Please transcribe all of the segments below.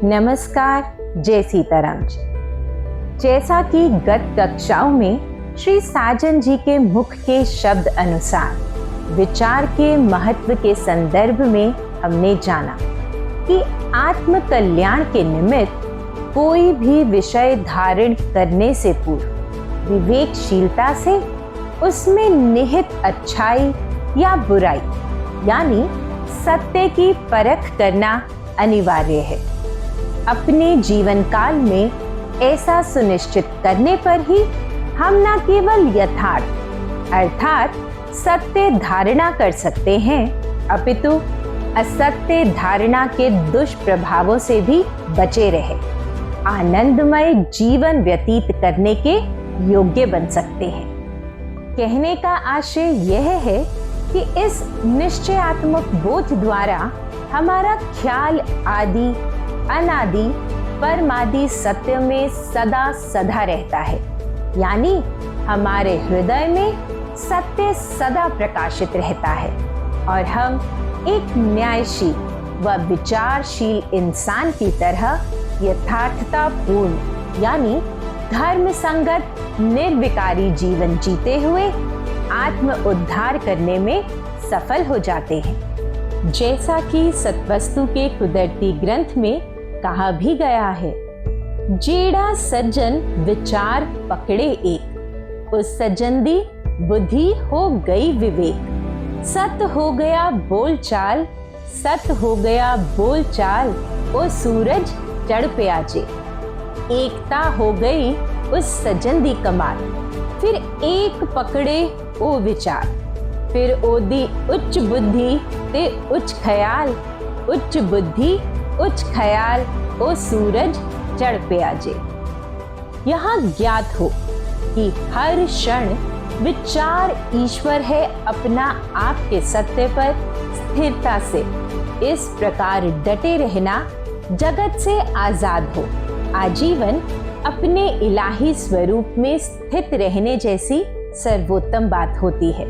नमस्कार, जय सीताराम जी। जैसा कि गत कक्षाओं में श्री साजन जी के मुख के शब्द अनुसार विचार के महत्व के संदर्भ में हमने जाना कि आत्म कल्याण के निमित्त कोई भी विषय धारण करने से पूर्व विवेकशीलता से उसमें निहित अच्छाई या बुराई यानी सत्य की परख करना अनिवार्य है। अपने जीवन काल में ऐसा सुनिश्चित करने पर ही हम न केवल यथार्थ अर्थात सत्य धारणा कर सकते हैं, अपितु असत्य धारणा के दुष्प्रभावों से भी बचे रहे आनंदमय जीवन व्यतीत करने के योग्य बन सकते हैं। कहने का आशय यह है कि इस निश्चयात्मक बोध द्वारा हमारा ख्याल आदि अनादि परमादि सत्य में सदा सदा रहता है, यानी हमारे हृदय में सत्य सदा प्रकाशित रहता है और हम एक न्यायशील व विचारशील इंसान की तरह यथार्थतापूर्ण यानी धर्म संगत निर्विकारी जीवन जीते हुए आत्म उद्धार करने में सफल हो जाते हैं। जैसा कि सत्वस्तु के कुदरती ग्रंथ में कहा भी गया है, जेड़ा सज्जन विचार पकड़े एक, उस सज्जन दी बुद्धि हो गई विवेक। सत हो गया बोलचाल, सत हो गया बोलचाल, ओ सूरज चढ़ पे आजे। एकता हो गई उस सज्जन दी कमाल, फिर एक पकड़े ओ विचार। फिर ओदी उच्च बुद्धि ते उच्च ख्याल, उच्च बुद्धि उच्च ख्याल, ओ सूरज चढ़ पे आजे। यहाँ ज्ञात हो कि हर क्षण विचार ईश्वर है अपना आप के सत्य पर स्थिरता से इस प्रकार डटे रहना जगत से आजाद हो आजीवन अपने इलाही स्वरूप में स्थित रहने जैसी सर्वोत्तम बात होती है।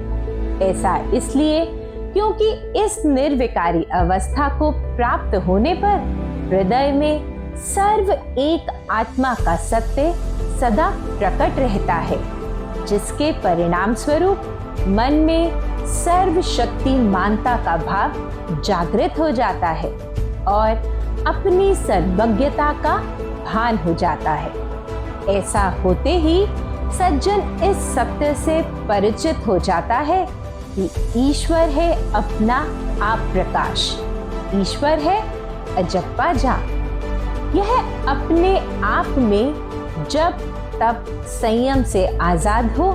ऐसा इसलिए क्योंकि इस निर्विकारी अवस्था को प्राप्त होने पर हृदय में सर्व एक आत्मा का सत्य सदा प्रकट रहता है, जिसके परिणाम स्वरूप मन में सर्व शक्तिमानता का भाव जागृत हो जाता है और अपनी सर्वज्ञता का भान हो जाता है। ऐसा होते ही सज्जन इस सत्य से परिचित हो जाता है कि ईश्वर है अपना आप प्रकाश, ईश्वर है अजप्पा जा। यह अपने आप में जब तब संयम से आजाद हो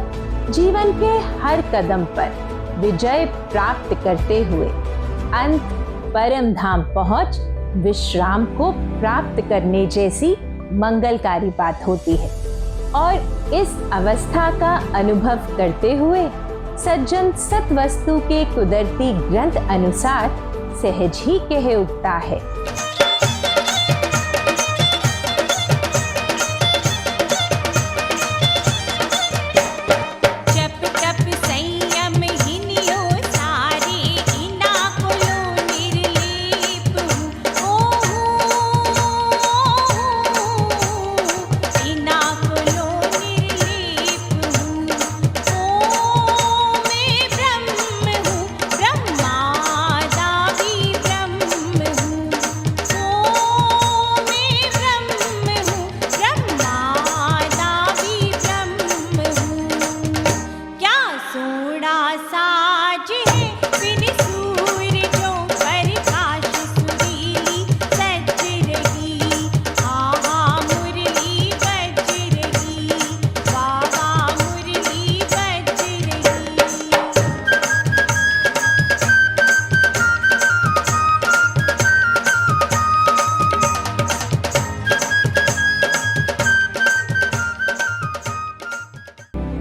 जीवन के हर कदम पर विजय प्राप्त करते हुए अंत परम धाम पहुंच विश्राम को प्राप्त करने जैसी मंगलकारी बात होती है। और इस अवस्था का अनुभव करते हुए सज्जन सत्वस्तु के कुदरती ग्रंथ अनुसार सहज ही कह उठता है,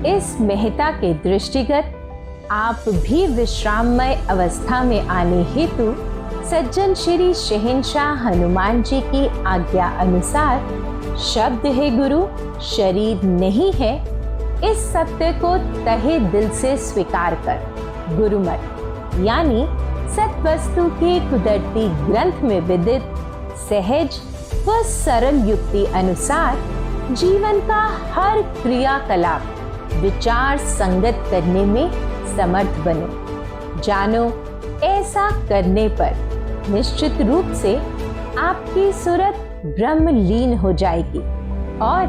इस मेहता के दृष्टिगत आप भी विश्राममय अवस्था में आने हेतु सज्जन श्री शहंशाह हनुमान जी की आज्ञा अनुसार शब्द है गुरु, शरीर नहीं है, इस सत्य को तहे दिल से स्वीकार कर गुरुमत यानी सत्वस्तु के कुदरती ग्रंथ में विदित सहज व सरल युक्ति अनुसार जीवन का हर क्रियाकलाप विचार संगत करने में समर्थ बनो। जानो, ऐसा करने पर निश्चित रूप से आपकी सूरत ब्रह्मलीन हो जाएगी और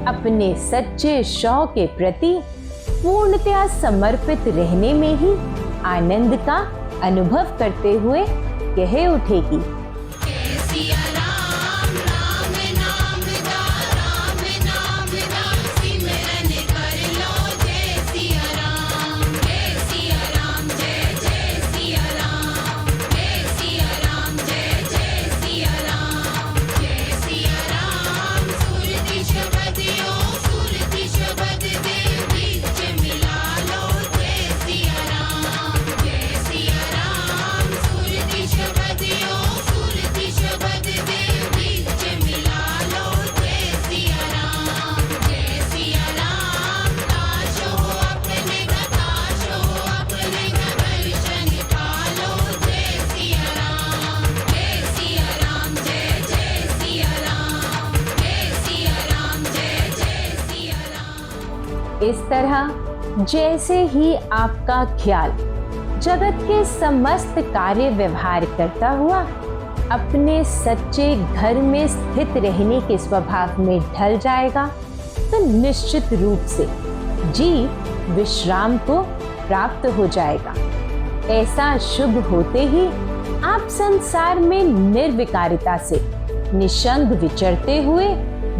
अपने सच्चे शौक के प्रति पूर्णतया समर्पित रहने में ही आनंद का अनुभव करते हुए कह उठेगी, इस तरह जैसे ही आपका ख्याल जगत के समस्त कार्य व्यवहार करता हुआ अपने सच्चे घर में स्थित रहने के स्वभाव में ढल जाएगा, तो निश्चित रूप से जीव विश्राम को प्राप्त हो जाएगा। ऐसा शुभ होते ही आप संसार में निर्विकारिता से निसंग विचरते हुए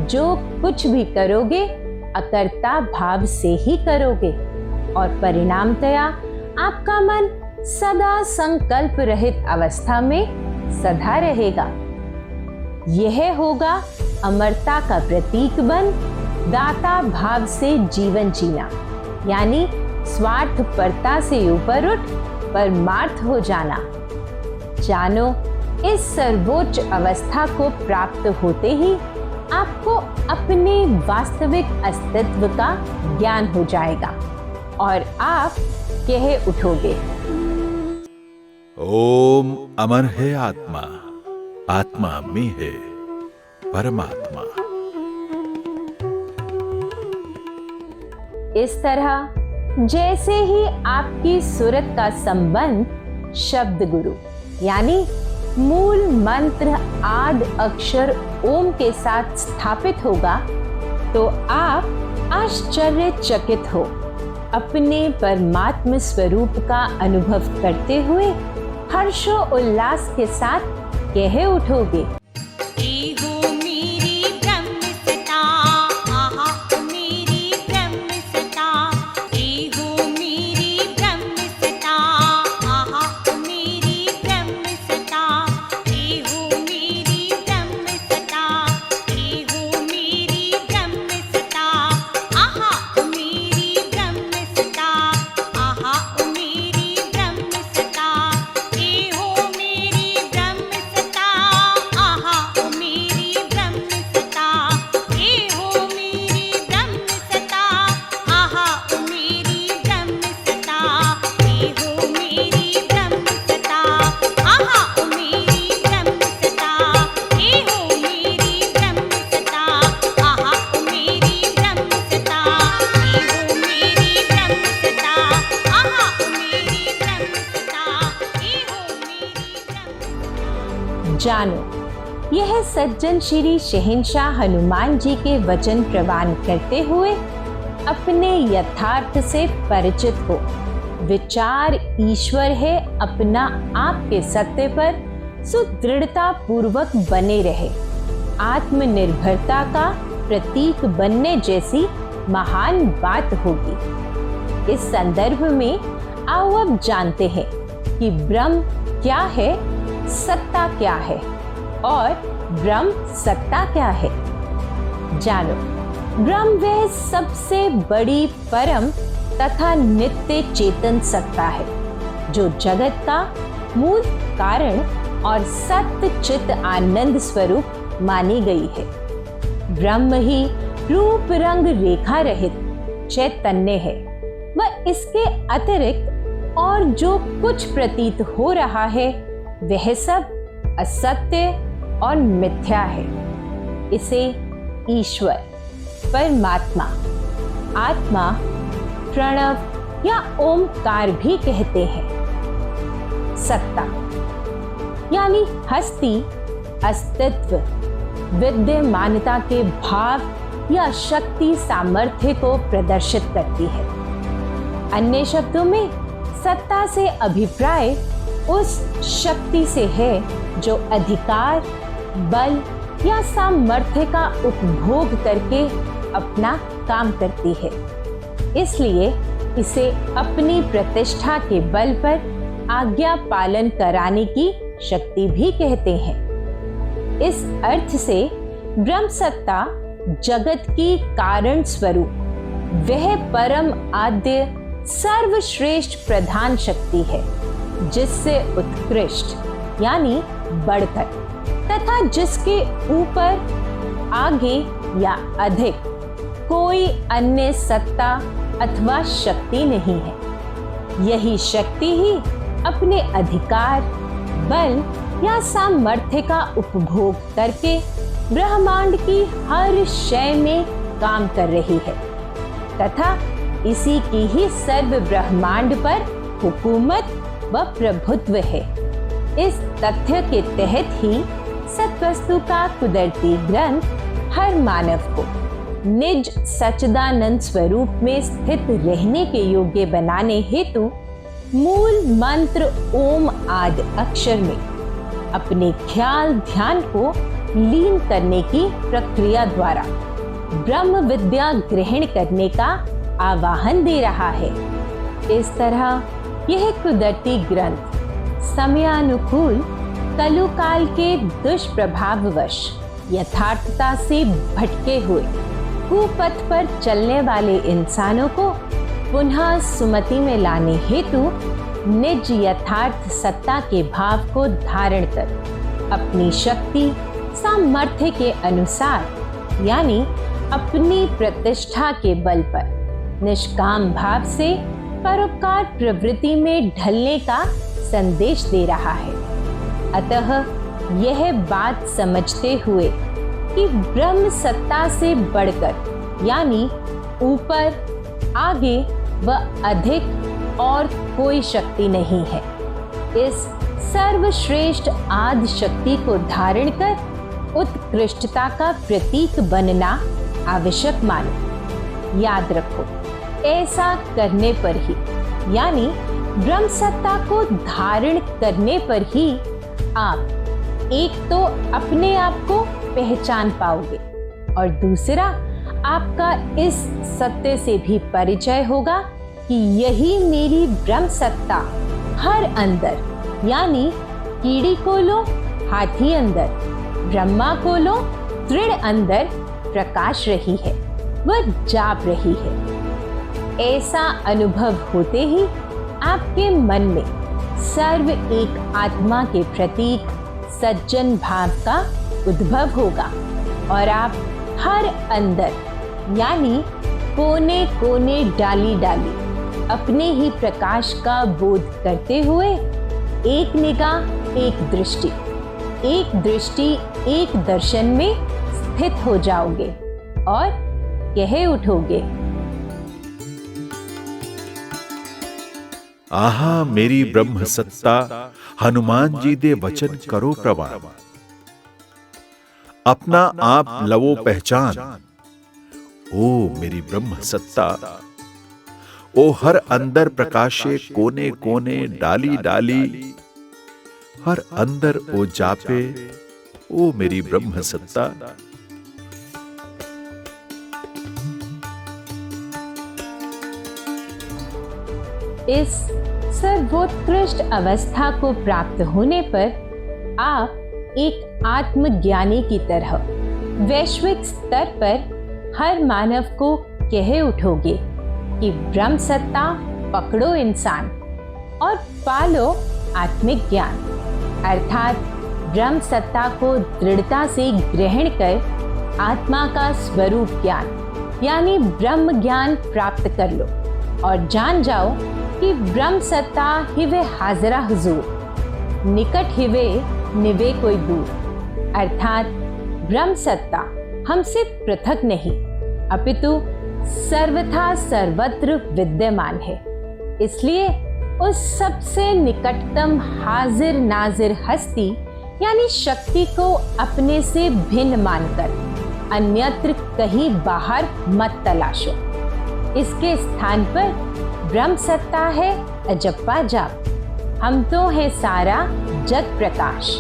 जो कुछ भी करोगे अकर्ता भाव से ही करोगे और परिणामतया आपका मन सदा संकल्प रहित अवस्था में सदा रहेगा। यह होगा अमरता का प्रतीक बन दाता भाव से जीवन जीना, यानी स्वार्थपरता से ऊपर उठ परमार्थ हो जाना। जानो, इस सर्वोच्च अवस्था को प्राप्त होते ही आपको अपने वास्तविक अस्तित्व का ज्ञान हो जाएगा और आप कह उठोगे, ओम अमर है आत्मा, आत्मा में है परमात्मा। इस तरह जैसे ही आपकी सूरत का संबंध शब्द गुरु यानी मूल मंत्र आद अक्षर ओम के साथ स्थापित होगा, तो आप आश्चर्यचकित हो अपने परमात्म स्वरूप का अनुभव करते हुए हर्षो उल्लास के साथ कह उठोगे, जानो, यह सज्जन श्री शहंशाह हनुमान जी के वचन प्रवान करते हुए अपने यथार्थ से परिचित हो। विचार ईश्वर है अपना आपके सत्य पर सुदृढ़ता पूर्वक बने रहे। आत्मनिर्भरता का प्रतीक बनने जैसी महान बात होगी। इस संदर्भ में आओ अब जानते हैं कि ब्रह्म क्या है, सत्ता क्या है और ब्रह्म सत्ता क्या है। जानो, ब्रह्म वह सबसे बड़ी परम तथा नित्य चेतन सत्ता है जो जगत का मूल कारण और सत्य चित आनंद स्वरूप मानी गई है। ब्रह्म ही रूप रंग रेखा रहित चैतन्य है। वह इसके अतिरिक्त और जो कुछ प्रतीत हो रहा है वह सब असत्य और मिथ्या है। इसे ईश्वर, परमात्मा, आत्मा, प्रणव या ओमकार भी कहते हैं। सत्ता यानी हस्ती, अस्तित्व, विद्यमानता के भाव या शक्ति सामर्थ्य को प्रदर्शित करती है। अन्य शब्दों में सत्ता से अभिप्राय उस शक्ति से है जो अधिकार, बल या सामर्थ्य का उपभोग करके अपना काम करती है। इसलिए इसे अपनी प्रतिष्ठा के बल पर आज्ञा पालन कराने की शक्ति भी कहते हैं। इस अर्थ से ब्रह्म सत्ता जगत की कारण स्वरूप वह परम आद्य सर्वश्रेष्ठ प्रधान शक्ति है जिससे उत्कृष्ट यानी बढ़कर तथा जिसके ऊपर, आगे या अधिक कोई अन्य सत्ता अथवा शक्ति नहीं है। यही शक्ति ही अपने अधिकार, बल या सामर्थ्य का उपभोग करके ब्रह्मांड की हर शय में काम कर रही है तथा इसी की ही सर्व ब्रह्मांड पर हुकूमत व प्रभुत्व है। इस तथ्य के तहत ही सत्वस्तु का कुदरती ग्रंथ हर मानव को निज सच्चिदानंद स्वरूप में स्थित रहने के योग्य बनाने हेतु मूल मंत्र ओम आदि अक्षर में अपने ख्याल ध्यान को लीन करने की प्रक्रिया द्वारा ब्रह्म विद्या ग्रहण करने का आवाहन दे रहा है। इस तरह यह कुदरती ग्रंथ समयानुकूल कलुकाल के दुष्प्रभाववश यथार्थता से भटके हुए कुपथ पर चलने वाले इंसानों को पुनः सुमति में लाने हेतु निज यथार्थ सत्ता के भाव को धारण कर अपनी शक्ति सामर्थ्य के अनुसार यानी अपनी प्रतिष्ठा के बल पर निष्काम भाव से परोपकार प्रवृत्ति में ढलने का संदेश दे रहा है। अतः यह बात समझते हुए कि ब्रह्म सत्ता से बढ़कर यानी ऊपर, आगे व अधिक और कोई शक्ति नहीं है, इस सर्वश्रेष्ठ आदि शक्ति को धारण कर उत्कृष्टता का प्रतीक बनना आवश्यक मानो। याद रखो, ऐसा करने पर ही यानी ब्रह्म सत्ता को धारण करने पर ही आप एक तो अपने आप को पहचान पाओगे और दूसरा आपका इस सत्य से भी परिचय होगा कि यही मेरी ब्रह्म सत्ता हर अंदर यानी कीड़ी को लो हाथी अंदर, ब्रह्मा को लो दृढ़ अंदर प्रकाश रही है, वह जाप रही है। ऐसा अनुभव होते ही आपके मन में सर्व एक आत्मा के प्रतीक सज्जन भाव का उद्भव होगा और आप हर अंदर यानी कोने कोने डाली डाली अपने ही प्रकाश का बोध करते हुए एक निगाह एक दृष्टि एक दर्शन में स्थित हो जाओगे और कह उठोगे, आहा मेरी ब्रह्म सत्ता, हनुमान जी दे वचन करो प्रवान। अपना आप लवो पहचान, ओ मेरी ब्रह्म सत्ता। ओ हर अंदर प्रकाशे कोने कोने डाली डाली, हर अंदर ओ जापे, ओ मेरी ब्रह्म सत्ता। इस सर्वोत्कृष्ट अवस्था को प्राप्त होने पर आप एक आत्मज्ञानी की तरह वैश्विक स्तर पर हर मानव को कह उठोगे कि ब्रह्म सत्ता पकड़ो इंसान और पालो आत्मिक ज्ञान, अर्थात ब्रह्म सत्ता को दृढ़ता से ग्रहण कर आत्मा का स्वरूप ज्ञान यानी ब्रह्म ज्ञान प्राप्त कर लो और जान जाओ कि ब्रह्म सत्ता हिवे हाजरा हुजूर, निकट हिवे निवे कोई दूर, अर्थात ब्रह्म सत्ता हमसे पृथक नहीं अपितु सर्वथा सर्वत्र विद्यमान है। इसलिए उस सबसे निकटतम हाजिर नाजिर हस्ती यानी शक्ति को अपने से भिन्न मानकर अन्यत्र कहीं बाहर मत तलाशो। इसके स्थान पर ब्रह्म सत्ता है अजप्पा जाप, हम तो है सारा जग प्रकाश।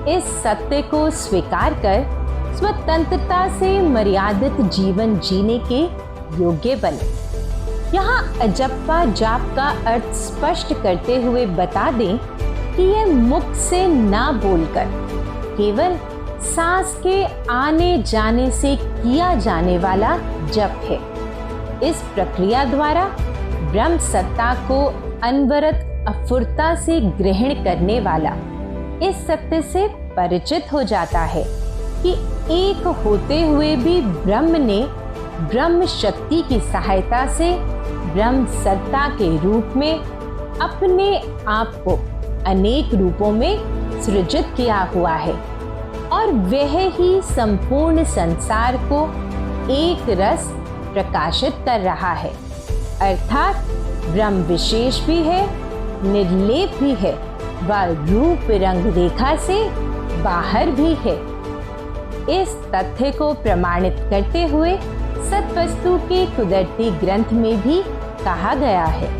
इस सत्य को स्वीकार कर स्वतंत्रता से मर्यादित जीवन जीने के योग्य बने। यहाँ अजप्पा जाप का अर्थ स्पष्ट करते हुए बता दें कि यह मुख से ना बोलकर केवल सांस के आने जाने से किया जाने वाला जप है। इस प्रक्रिया द्वारा ब्रह्म सत्ता को अनवरत अफुरता से ग्रहण करने वाला इस सत्य से परिचित हो जाता है कि एक होते हुए भी ब्रह्म ने ब्रह्म शक्ति की सहायता से ब्रह्म सत्ता के रूप में अपने आप को अनेक रूपों में सृजित किया हुआ है और वह ही संपूर्ण संसार को एक रस प्रकाशित कर रहा है, अर्थात ब्रह्म विशेष भी है, निर्लेप भी है व रूप रंग रेखा से बाहर भी है। इस तथ्य को प्रमाणित करते हुए सत्वस्तु के कुदरती ग्रंथ में भी कहा गया है,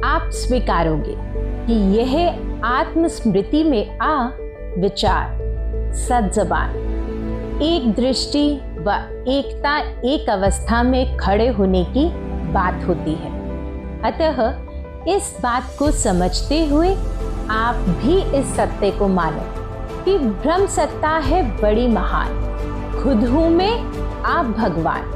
आप स्वीकारोगे कि यह आत्मस्मृति में आ विचार, सद्जबान, एक दृष्टि व एकता एक अवस्था में खड़े होने की बात होती है। अतः इस बात को समझते हुए आप भी इस सत्य को मानो कि ब्रह्म सत्ता है बड़ी महान, खुद हूं मैं आप भगवान,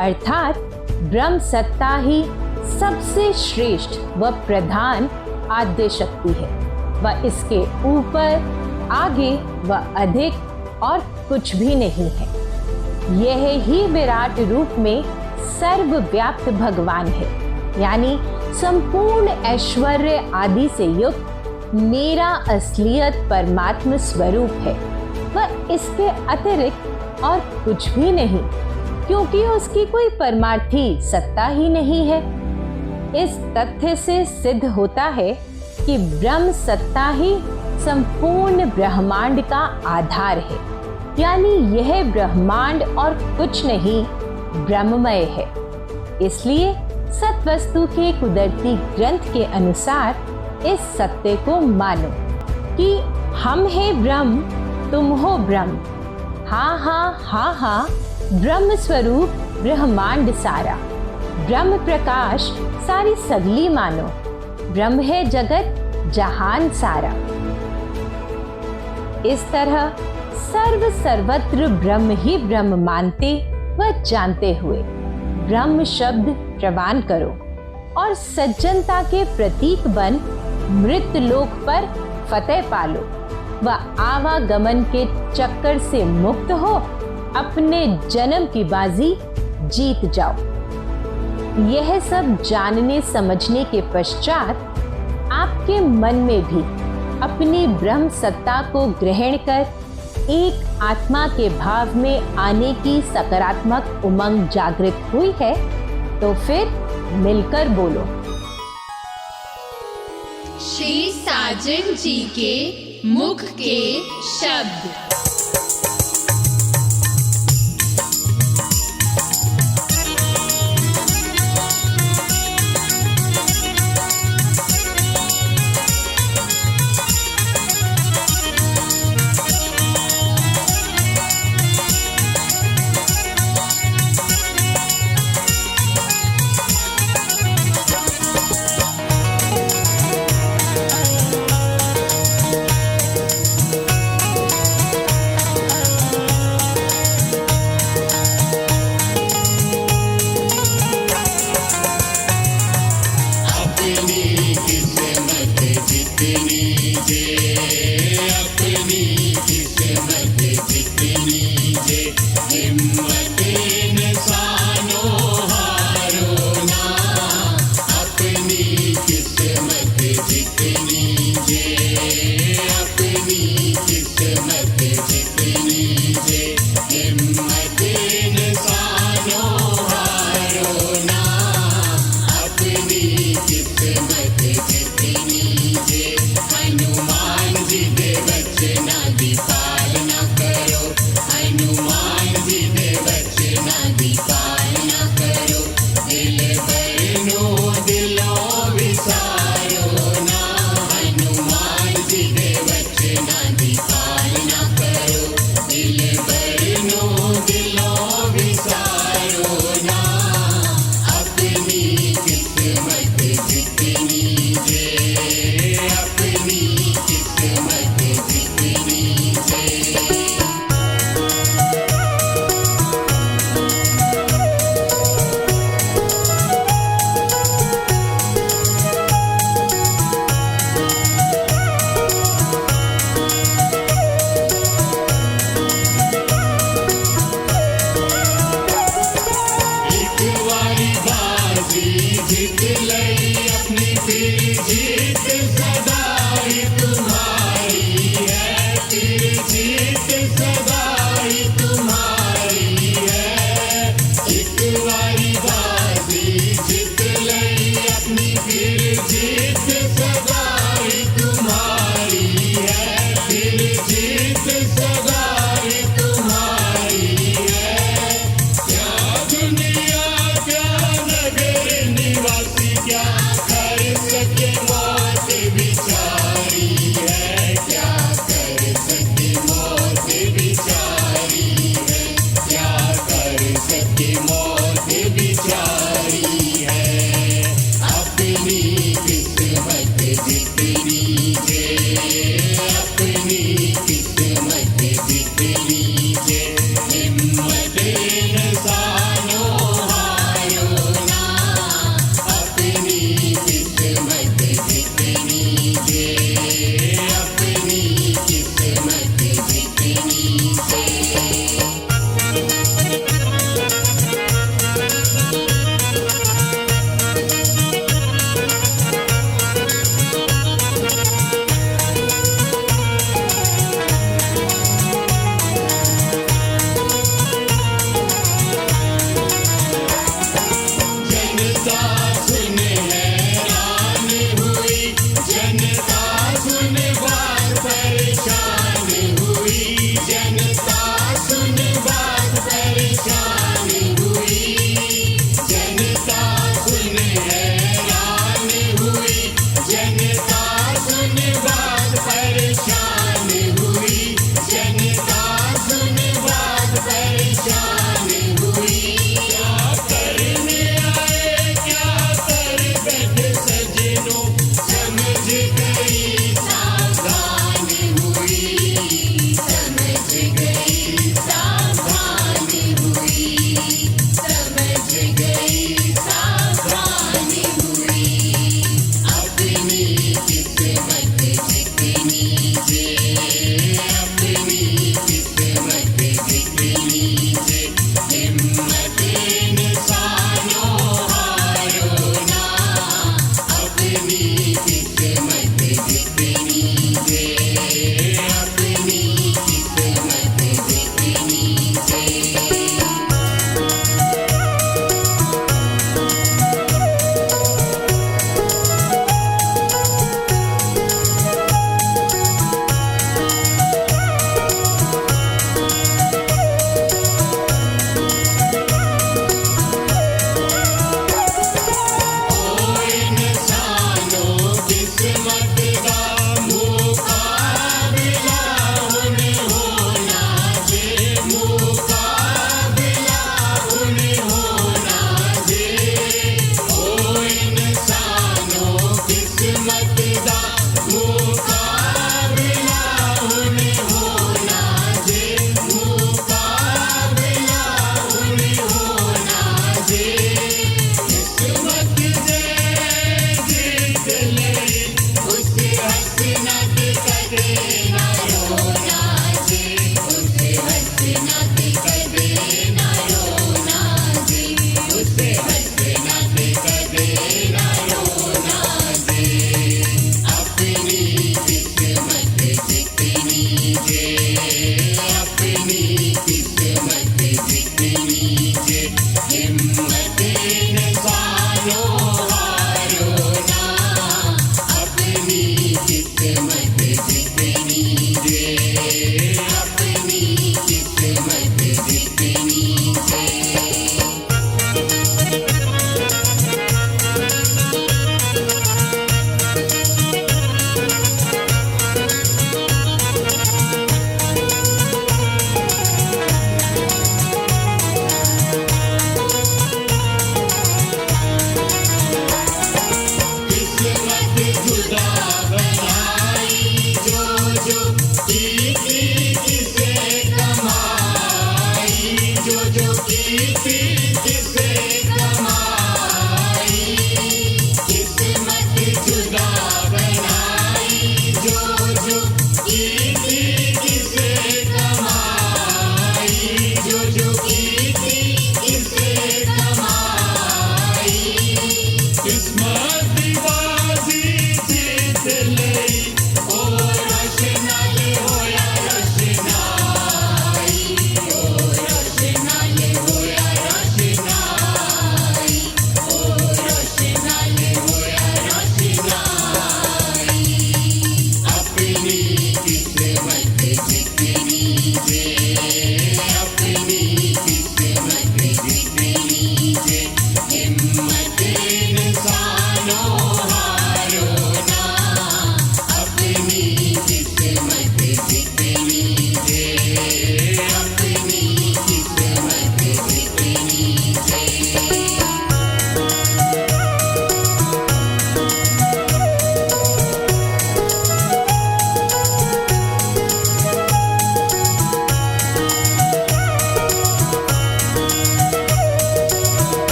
अर्थात ब्रह्म सत्ता ही सबसे श्रेष्ठ व प्रधान आद्य शक्ति है व इसके ऊपर आगे व अधिक और कुछ भी नहीं है। यह ही विराट रूप में सर्वव्याप्त भगवान है, यानी संपूर्ण ऐश्वर्य आदि से युक्त मेरा असलियत परमात्म स्वरूप है वह इसके अतिरिक्त और कुछ भी नहीं, क्योंकि उसकी कोई परमार्थी सत्ता ही नहीं है। इस तथ्य से सिद्ध होता है कि ब्रह्म सत्ता ही संपूर्ण ब्रह्मांड का आधार है, यानी यह ब्रह्मांड और कुछ नहीं ब्रह्ममय है। इसलिए सत्वस्तु के कुदरती ग्रंथ के अनुसार इस सत्य को मानो कि हम है ब्रह्म, तुम हो ब्रह्म, हाँ हाँ हाँ हाँ ब्रह्म स्वरूप ब्रह्मांड सारा, ब्रह्म प्रकाश सारी सगली मानो, ब्रह्म है जगत जहान सारा। इस तरह सर्व सर्वत्र ब्रह्म ही ब्रह्म मानते व जानते हुए ब्रह्म शब्द प्रवान करो और सज्जनता के प्रतीक बन मृत लोक पर फतेह पालो व आवागमन के चक्कर से मुक्त हो अपने जन्म की बाजी जीत जाओ। यह सब जानने समझने के पश्चात आपके मन में भी अपनी ब्रह्म सत्ता को ग्रहण कर एक आत्मा के भाव में आने की सकारात्मक उमंग जागृत हुई है, तो फिर मिलकर बोलो, श्री साजन जी के मुख के शब्द।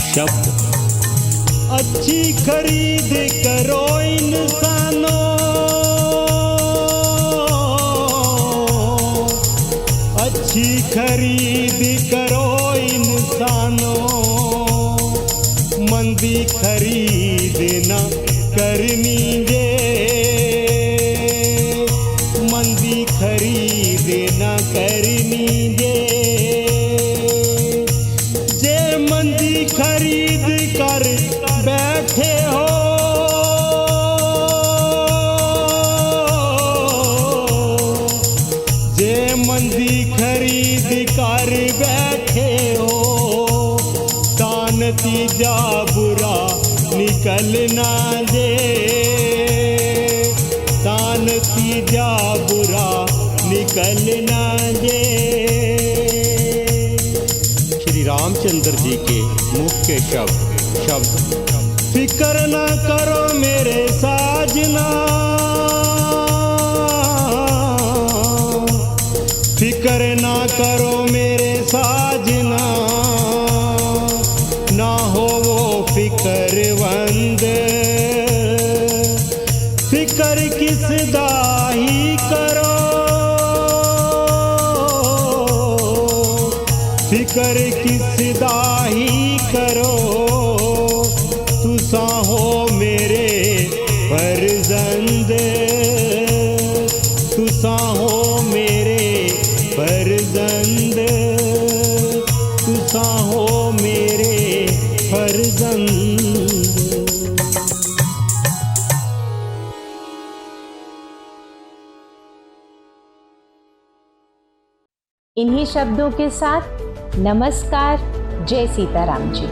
शब्द अच्छी खरीद करो इंसानों, अच्छी खरीद करो इंसानों, मंदी खरीद न करनी जे, मंदी खरीद न करनी जे, जे मंदी खरीद कर बैठे हो, जे मंदी खरीद कर बैठे हो, तान तीजा बुरा निकलना जे, तान तीजा बुरा निकलना जे। रामचंद्र जी के मुख के शब्द। फिक्र न करो मेरे साजना, फिक्र ना करो मेरे साजना, ना हो वो फिक्रमंद। फिक्र किस दाही करो, फिक्र किस दाही करो, तुसा हो मेरे फर्जंद, तुसा हो मेरे फर्जंद, तुसा हो मेरे फर्जंद। इन्हीं शब्दों के साथ नमस्कार, जय सीताराम जी।